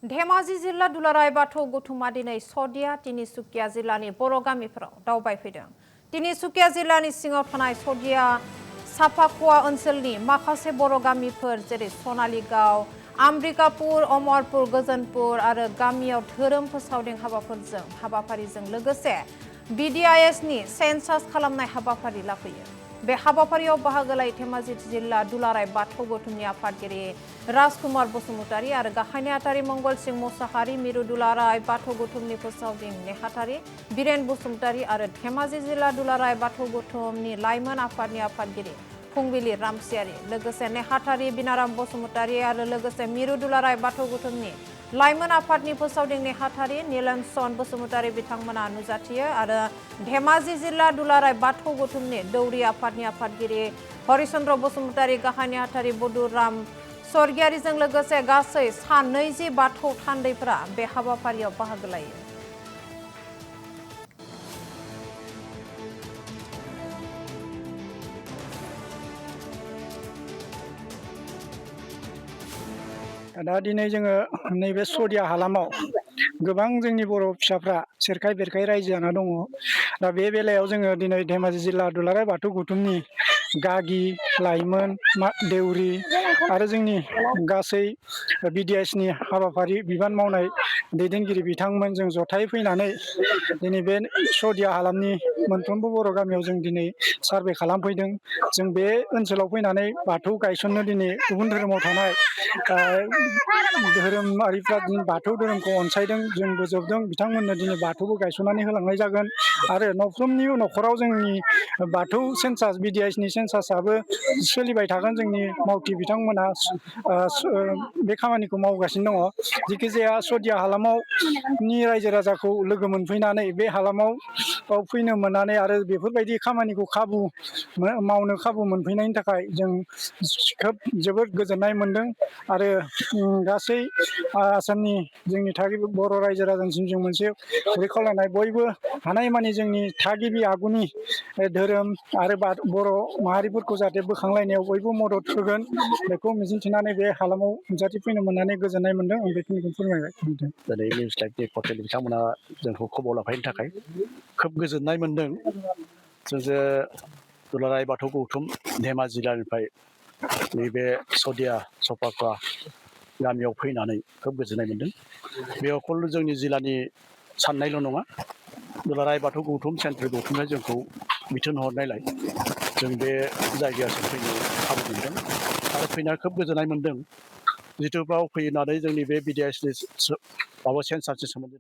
धेमाजि जिल्ला दुलाराय बाथौ गौथुमा दिनै सदिया तिनिसुकिया जिल्लानि बर' गामिफोराव दावबायफैदों। तिनिसुकिया जिल्लानि सिङाव थानाय सदिया साफाकुवा ओनसोलनि माखासे बर' गामिफोर जेरै सनालिगाव, आम्ब्रिकापुर, अमरपुर, गोजोनपुर आरो गामियाव धोरोम फोसावदिं हाबाफारिजों लोगोसे BDISनि सेन्सास खालामनाय हाबाफारि लाफैयो। बे हाबाफारियाव बाहागो लायो धेमाजि जिल्ला दुलाराय बाथौ गौथुमनि आफादगिरि राजकुमार बसुमतारी आरो गाहाय नेहाथारि मंगल सिंह मोसाहारि, मिरु दुलाराय बाथौ गौथुमनि फोसावदिं नेहाथारि बिरेन बसुमतारी आरो धेमाजि जिल्ला दुलाराय बाथौ गौथुमनि लाइमोन आफादनि आफादगिरि फुंबिलि रामसियारि, लोगोसे नेहाथारि बिनाराम बसुमतारी आरो लोगोसे मिरु दुलाराय बाथौ गौथुमनि लाइमोन आफादनि फोसावदिं नेहाथारि नीलेमसन बसुमतारी बिथांमोना नुजाथियो आरो धेमाजि जिल्ला दुलाराय बाथौ गौथुमनि दौरि आफादनि आफादगिरि हरिचन्द्र बसुमतारी, गाहाय नेहाथारि बडुराम स्वर्गियारिजों लोगोसे गासै 20 बाथौ थान्दैफोरा बे हाबाफारियाव बाहागो लायो। दा दिनै जोङो नैबे सदिया हालामाव गोबां जोंनि बर' फिसाफ्रा सेरखाय बेरखाय रायजो जाना दङ। दा बे बेलायाव जोङो दिनै धेमाजि जिल्ला दुलाराय बाथौ गौथुमनि गागि, लाइमोन, देउरि आरो जोंनि गासै BDISनि हाबाफारि बिबान मावनाय दैदेनगिरि बिथांमोनजों जथायै फैनानै दिनै बे सदिया हालामनि मोनफ्रोमबो बर' गामियाव जों दिनै सार्भे खालामफैदों। जों बे ओनसोलाव फैनानै बाथौ गायसननो दिनै गुबुन धोरोमाव थानाय धोरोमारिफ्रा दिनै बाथौ धोरोमखौ अनसायदों, जों बोजबदों, बिथांमोननो दिनै बाथौबो गायसननानै होलांनाय जागोन आरो नफ्रोमनिबो न'खराव जोंनि बाथौ सेन्सास BDISनि सेन्सासआबो सोलिबाय थागोन। जोंनि मावथि बिथांमोना बे खामानिखौ मावगासिनो दङ। जिखिजाया सदिया हालामनि रायजो राजाखौ लोगो मोनफैनानै बे हालामाव फैनो मोननानै आरो बेफोरबायदि खामानिखौ मावनो खाबु मोनफैनायनि थाखाय जों जोबोद गोजोननाय मोनदों आरो गासै आसामनि जोंनि थागिबि बर' रायजो राजानिसिम जों मोनसे गुरै खावलायनाय, बयबो हानायमानि जोंनि थागिबि आगुनि धोरोम आरो बर' माहारिफोरखौ जाहाथे बोखांलायनायाव बयबो मदद होगोन बेखौ मिजिंथिनानै बे हालामाव नुजाथिफैनो मोननानै गोजोननाय मोनदों। आं बेखिनिखौ फोरमायबाय। दिनै निउस लाइभ पर्टेल बिथांमोना जोंखौ खबर लाफैनो थाखाय खोब गोजोननाय मोनदों। जों दुलाराय बाथौ गौथुम धेमाजि जिल्लानिफ्राय नैबे सदिया साफाकुवा गामियाव फैनानै खोब गोजोननाय मोनदों। बे अकल जोंनि जिल्लानि साननायल' नङा, दुलाराय बाथौ गौथुम सेन्ट्रेल गौथुमनिफ्राय जोंखौ बिथोन हरनायलाय जों बे जायगासिम फैनो खाबु मोनदों आरो फैना खोब गोजोननाय मोनदों। जिथु बाव फैनानै जोंनि बे BDISनि सेन्सासनि सोमोन्दै